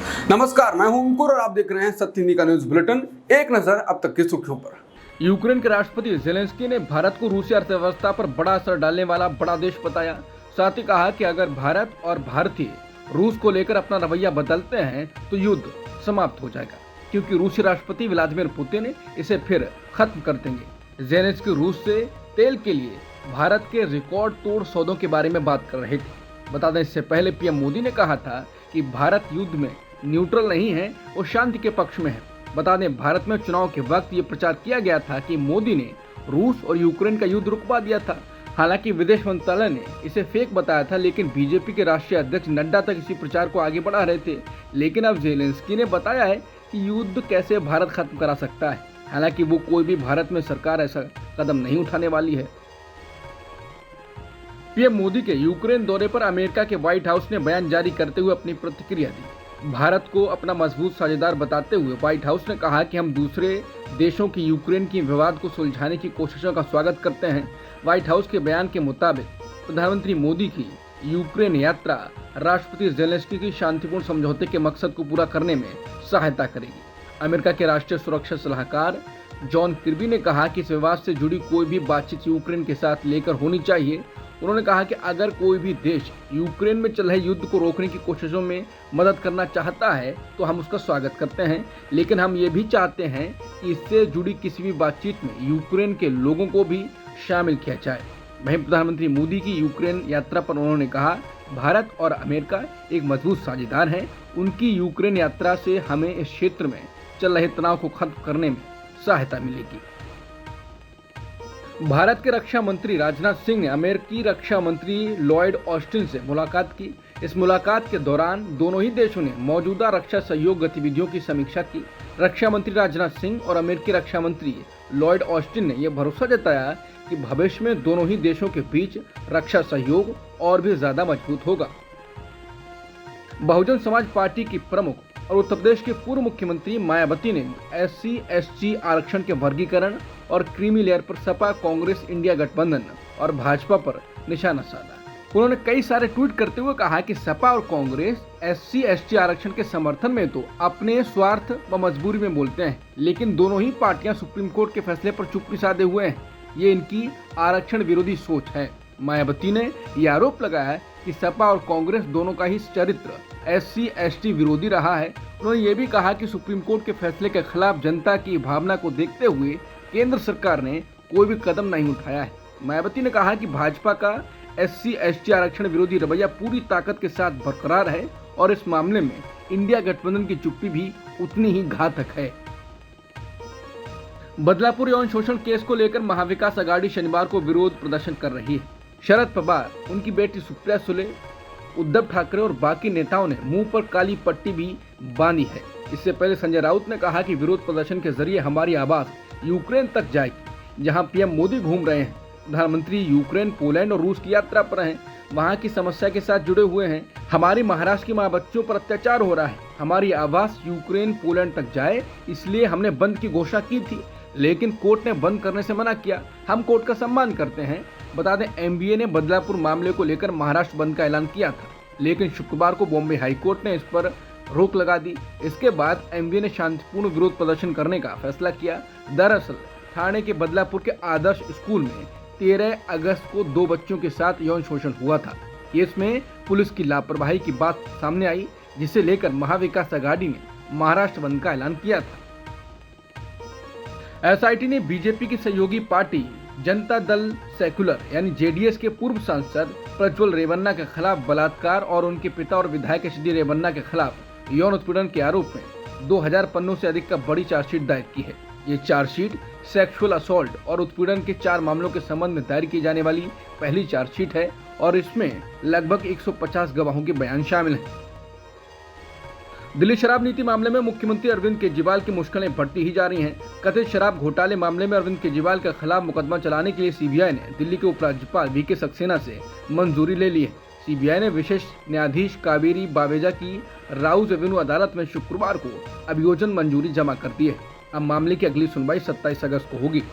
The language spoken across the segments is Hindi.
नमस्कार, मैं हूं अंकुर और आप देख रहे हैं सत्य हिंदी का न्यूज बुलेटिन। एक नजर अब तक की सुर्खियों पर। यूक्रेन के राष्ट्रपति जेलेंस्की ने भारत को रूसी अर्थव्यवस्था पर बड़ा असर डालने वाला बड़ा देश बताया। साथ ही कहा कि अगर भारत और भारतीय रूस को लेकर अपना रवैया बदलते हैं तो युद्ध समाप्त हो जाएगा, क्योंकि रूसी राष्ट्रपति व्लादिमीर पुतिन इसे फिर खत्म कर देंगे। जेलेंस्की रूस से तेल के लिए भारत के रिकॉर्ड तोड़ सौदों के बारे में बात कर रहे थे। बता दें, इससे पहले पीएम मोदी ने कहा था कि भारत युद्ध में न्यूट्रल नहीं है और शांति के पक्ष में है। बता दें, भारत में चुनाव के वक्त ये प्रचार किया गया था कि मोदी ने रूस और यूक्रेन का युद्ध रुकवा दिया था। हालांकि विदेश मंत्रालय ने इसे फेक बताया था, लेकिन बीजेपी के राष्ट्रीय अध्यक्ष नड्डा तक इसी प्रचार को आगे बढ़ा रहे थे। लेकिन अब जेलेंस्की ने बताया है कि युद्ध कैसे भारत खत्म करा सकता है। हालांकि वो कोई भी भारत में सरकार ऐसा कदम नहीं उठाने वाली है। पीएम मोदी के यूक्रेन दौरे पर अमेरिका के व्हाइट हाउस ने बयान जारी करते हुए अपनी प्रतिक्रिया दी। भारत को अपना मजबूत साझेदार बताते हुए व्हाइट हाउस ने कहा कि हम दूसरे देशों की यूक्रेन की विवाद को सुलझाने की कोशिशों का स्वागत करते हैं। व्हाइट हाउस के बयान के मुताबिक प्रधानमंत्री मोदी की यूक्रेन यात्रा राष्ट्रपति जेलेंस्की की शांतिपूर्ण समझौते के मकसद को पूरा करने में सहायता करेगी। अमेरिका के राष्ट्रीय सुरक्षा सलाहकार जॉन किर्बी ने कहा कि इस विवाद से जुड़ी कोई भी बातचीत यूक्रेन के साथ लेकर होनी चाहिए। उन्होंने कहा कि अगर कोई भी देश यूक्रेन में चल रहे युद्ध को रोकने की कोशिशों में मदद करना चाहता है तो हम उसका स्वागत करते हैं, लेकिन हम ये भी चाहते हैं कि इससे जुड़ी किसी भी बातचीत में यूक्रेन के लोगों को भी शामिल किया जाए। वहीं प्रधानमंत्री मोदी की यूक्रेन यात्रा पर उन्होंने कहा, भारत और अमेरिका एक मजबूत साझेदार हैं। उनकी यूक्रेन यात्रा से हमें इस क्षेत्र में चल रहे तनाव को खत्म करने में सहायता मिलेगी। भारत के रक्षा मंत्री राजनाथ सिंह ने अमेरिकी रक्षा मंत्री लॉयड ऑस्टिन से मुलाकात की। इस मुलाकात के दौरान दोनों ही देशों ने मौजूदा रक्षा सहयोग गतिविधियों की समीक्षा की। रक्षा मंत्री राजनाथ सिंह और अमेरिकी रक्षा मंत्री लॉयड ऑस्टिन ने यह भरोसा जताया कि भविष्य में दोनों ही देशों के बीच रक्षा सहयोग और भी ज्यादा मजबूत होगा। बहुजन समाज पार्टी की प्रमुख और उत्तर प्रदेश के पूर्व मुख्यमंत्री मायावती ने SC/ST आरक्षण के वर्गीकरण और क्रीमी लेयर पर सपा, कांग्रेस, इंडिया गठबंधन और भाजपा पर निशाना साधा। उन्होंने कई सारे ट्वीट करते हुए कहा कि सपा और कांग्रेस SC/ST आरक्षण के समर्थन में तो अपने स्वार्थ व मजबूरी में बोलते हैं, लेकिन दोनों ही पार्टियां सुप्रीम कोर्ट के फैसले पर चुप्पी साधे हुए हैं। ये इनकी आरक्षण विरोधी सोच है। मायावती ने यह आरोप लगाया कि सपा और कांग्रेस दोनों का ही चरित्र SC/ST विरोधी रहा है। उन्होंने ये भी कहा कि सुप्रीम कोर्ट के फैसले के खिलाफ जनता की भावना को देखते हुए केंद्र सरकार ने कोई भी कदम नहीं उठाया है। मायावती ने कहा कि भाजपा का SC/ST आरक्षण विरोधी रवैया पूरी ताकत के साथ बरकरार है और इस मामले में इंडिया गठबंधन की चुप्पी भी उतनी ही घातक है। बदलापुर यौन शोषण केस को लेकर महाविकास अघाड़ी शनिवार को विरोध प्रदर्शन कर रही है। शरद पवार, उनकी बेटी सुप्रिया सुले, उद्धव ठाकरे और बाकी नेताओं ने मुंह पर काली पट्टी भी बांधी है। इससे पहले संजय राउत ने कहा कि विरोध प्रदर्शन के जरिए हमारी आवाज यूक्रेन तक जाएगी, जहां पीएम मोदी घूम रहे हैं। प्रधानमंत्री यूक्रेन, पोलैंड और रूस की यात्रा पर हैं, वहां की समस्या के साथ जुड़े हुए हैं। हमारी महाराष्ट्र की मां बच्चों पर अत्याचार हो रहा है। हमारी आवाज यूक्रेन, पोलैंड तक जाए, इसलिए हमने बंद की घोषणा की थी, लेकिन कोर्ट ने बंद करने से मना किया। हम कोर्ट का सम्मान करते हैं। बता दें, MBA ने बदलापुर मामले को लेकर महाराष्ट्र बंद का ऐलान किया था, लेकिन शुक्रवार को बॉम्बे हाईकोर्ट ने इस पर रोक लगा दी। इसके बाद MBA ने शांतिपूर्ण विरोध प्रदर्शन करने का फैसला किया। दरअसल ठाणे के बदलापुर के आदर्श स्कूल में 13 अगस्त को 2 बच्चों के साथ यौन शोषण हुआ था। केस में पुलिस की लापरवाही की बात सामने आई, जिसे लेकर महाविकास अघाड़ी ने महाराष्ट्र बंद का ऐलान किया था। SIT ने बीजेपी की सहयोगी पार्टी जनता दल सेक्युलर यानी JDS के पूर्व सांसद प्रज्वल रेवन्ना के खिलाफ बलात्कार और उनके पिता और विधायक HD रेवन्ना के खिलाफ यौन उत्पीड़न के आरोप में 2000 पन्नों से अधिक का बड़ी चार्जशीट दायर की है। ये चार्जशीट सेक्सुअल असॉल्ट और उत्पीड़न के 4 मामलों के संबंध में दायर की जाने वाली पहली चार्जशीट है और इसमें लगभग 150 गवाहों के बयान शामिल हैं। दिल्ली शराब नीति मामले में मुख्यमंत्री अरविंद केजरीवाल की मुश्किलें बढ़ती ही जा रही हैं। कथित शराब घोटाले मामले में अरविंद केजरीवाल के खिलाफ मुकदमा चलाने के लिए CBI ने दिल्ली के उपराज्यपाल VK सक्सेना से मंजूरी ले ली है। CBI ने विशेष न्यायाधीश कावेरी बावेजा की राउज एवेन्यू अदालत में शुक्रवार को अभियोजन मंजूरी जमा कर दी है। अब मामले की अगली सुनवाई 27 अगस्त को होगी।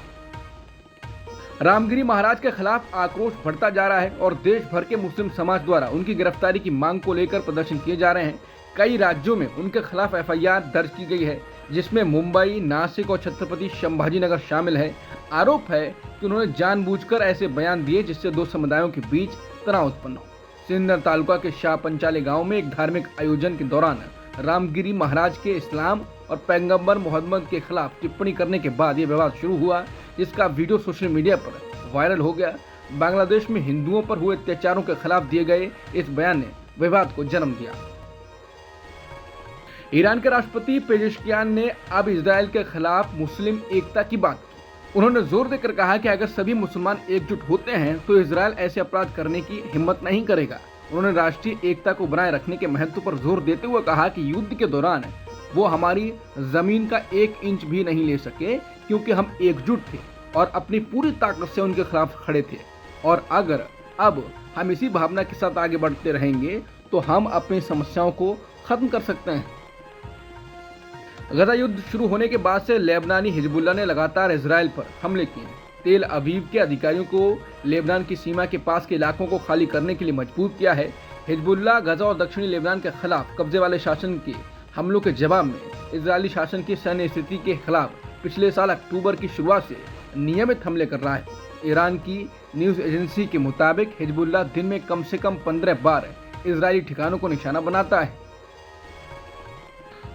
रामगिरी महाराज के खिलाफ आक्रोश बढ़ता जा रहा है और देश भर के मुस्लिम समाज द्वारा उनकी गिरफ्तारी की मांग को लेकर प्रदर्शन किए जा रहे हैं। कई राज्यों में उनके खिलाफ एफआईआर दर्ज की गई है, जिसमें मुंबई, नासिक और छत्रपति संभाजीनगर शामिल है। आरोप है कि उन्होंने जानबूझकर ऐसे बयान दिए जिससे दो समुदायों के बीच तनाव उत्पन्न हो। सिन्नर तालुका के शाह पंचाले गांव में एक धार्मिक आयोजन के दौरान रामगिरी महाराज के इस्लाम और पैगंबर मोहम्मद के खिलाफ टिप्पणी करने के बाद ये विवाद शुरू हुआ, जिसका वीडियो सोशल मीडिया पर वायरल हो गया। बांग्लादेश में हिंदुओं पर हुए अत्याचारों के खिलाफ दिए गए इस बयान ने विवाद को जन्म दिया। ईरान के राष्ट्रपति पेजेश्कियान ने अब इजरायल के खिलाफ मुस्लिम एकता की बात की। उन्होंने जोर देकर कहा कि अगर सभी मुसलमान एकजुट होते हैं तो इजरायल ऐसे अपराध करने की हिम्मत नहीं करेगा। उन्होंने राष्ट्रीय एकता को बनाए रखने के महत्व पर जोर देते हुए कहा कि युद्ध के दौरान वो हमारी जमीन का 1 इंच भी नहीं ले सके, क्योंकि हम एकजुट थे और अपनी पूरी ताकत से उनके खिलाफ खड़े थे। और अगर अब हम इसी भावना के साथ आगे बढ़ते रहेंगे तो हम अपनी समस्याओं को खत्म कर सकते हैं। गजा युद्ध शुरू होने के बाद से लेबनानी हिजबुल्लाह ने लगातार इजरायल पर हमले किए हैं। तेल अवीव के अधिकारियों को लेबनान की सीमा के पास के इलाकों को खाली करने के लिए मजबूर किया है। हिजबुल्लाह गजा और दक्षिणी लेबनान के खिलाफ कब्जे वाले शासन के हमलों के जवाब में इजरायली शासन की सैन्य स्थिति के खिलाफ पिछले साल अक्टूबर की शुरुआत से नियमित हमले कर रहा है। ईरान की न्यूज एजेंसी के मुताबिक हिजबुल्लाह दिन में कम से कम 15 बार इजरायली ठिकानों को निशाना बनाता है।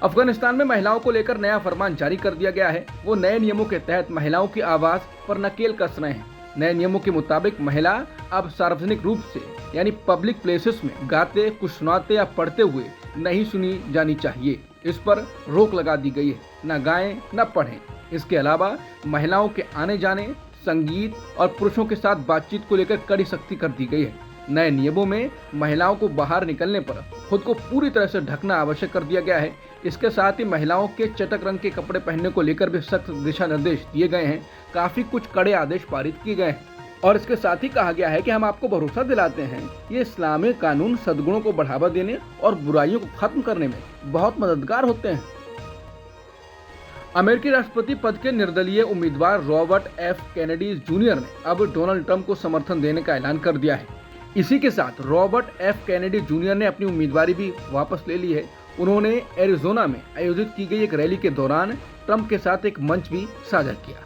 अफगानिस्तान में महिलाओं को लेकर नया फरमान जारी कर दिया गया है। वो नए नियमों के तहत महिलाओं की आवाज पर नकेल कस रहे हैं। नए नियमों के मुताबिक महिला अब सार्वजनिक रूप से यानी पब्लिक प्लेसेस में गाते, कुछ सुनाते या पढ़ते हुए नहीं सुनी जानी चाहिए। इस पर रोक लगा दी गई है, न गाएं न पढ़ें। इसके अलावा महिलाओं के आने जाने, संगीत और पुरुषों के साथ बातचीत को लेकर कड़ी सख्ती कर दी गई है। नए नियमों में महिलाओं को बाहर निकलने पर खुद को पूरी तरह से ढकना आवश्यक कर दिया गया है। इसके साथ ही महिलाओं के चटक रंग के कपड़े पहनने को लेकर भी सख्त दिशा निर्देश दिए गए हैं। काफी कुछ कड़े आदेश पारित किए गए हैं और इसके साथ ही कहा गया है कि हम आपको भरोसा दिलाते हैं ये इस्लामी कानून सद्गुणों को बढ़ावा देने और बुराइयों को खत्म करने में बहुत मददगार होते हैं। अमेरिकी राष्ट्रपति पद के निर्दलीय उम्मीदवार रॉबर्ट एफ कैनेडी जूनियर ने अब डोनाल्ड ट्रंप को समर्थन देने का ऐलान कर दिया है। इसी के साथ रॉबर्ट एफ कैनेडी जूनियर ने अपनी उम्मीदवारी भी वापस ले ली है। उन्होंने एरिजोना में आयोजित की गई एक रैली के दौरान ट्रंप के साथ एक मंच भी साझा किया।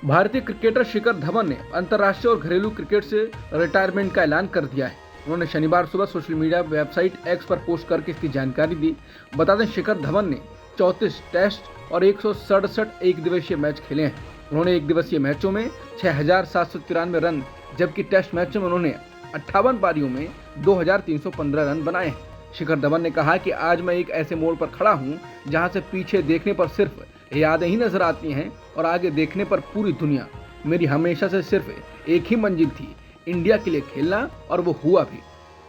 भारतीय क्रिकेटर शिखर धवन ने अंतर्राष्ट्रीय और घरेलू क्रिकेट से रिटायरमेंट का ऐलान कर दिया है। उन्होंने शनिवार सुबह सोशल मीडिया वेबसाइट एक्स पर पोस्ट करके इसकी जानकारी दी। बता दें, शिखर धवन ने 34 टेस्ट और 167 एक दिवसीय मैच खेले हैं। उन्होंने एक दिवसीय मैचों में 6,793 रन, जबकि टेस्ट मैच में उन्होंने 58 पारियों में 2,315 रन बनाए हैं। शिखर धवन ने कहा कि आज मैं एक ऐसे मोड़ पर खड़ा हूं जहां से पीछे देखने पर सिर्फ यादें ही नजर आती हैं और आगे देखने पर पूरी दुनिया। मेरी हमेशा से सिर्फ एक ही मंजिल थी, इंडिया के लिए खेलना, और वो हुआ भी,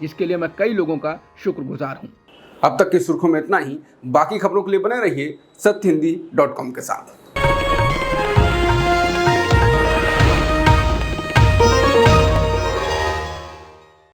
जिसके लिए मैं कई लोगों का शुक्रगुजार हूं। अब तक की सुर्खियों में इतना ही। बाकी खबरों के लिए बने रहिए सत्यहिंदी.com के साथ।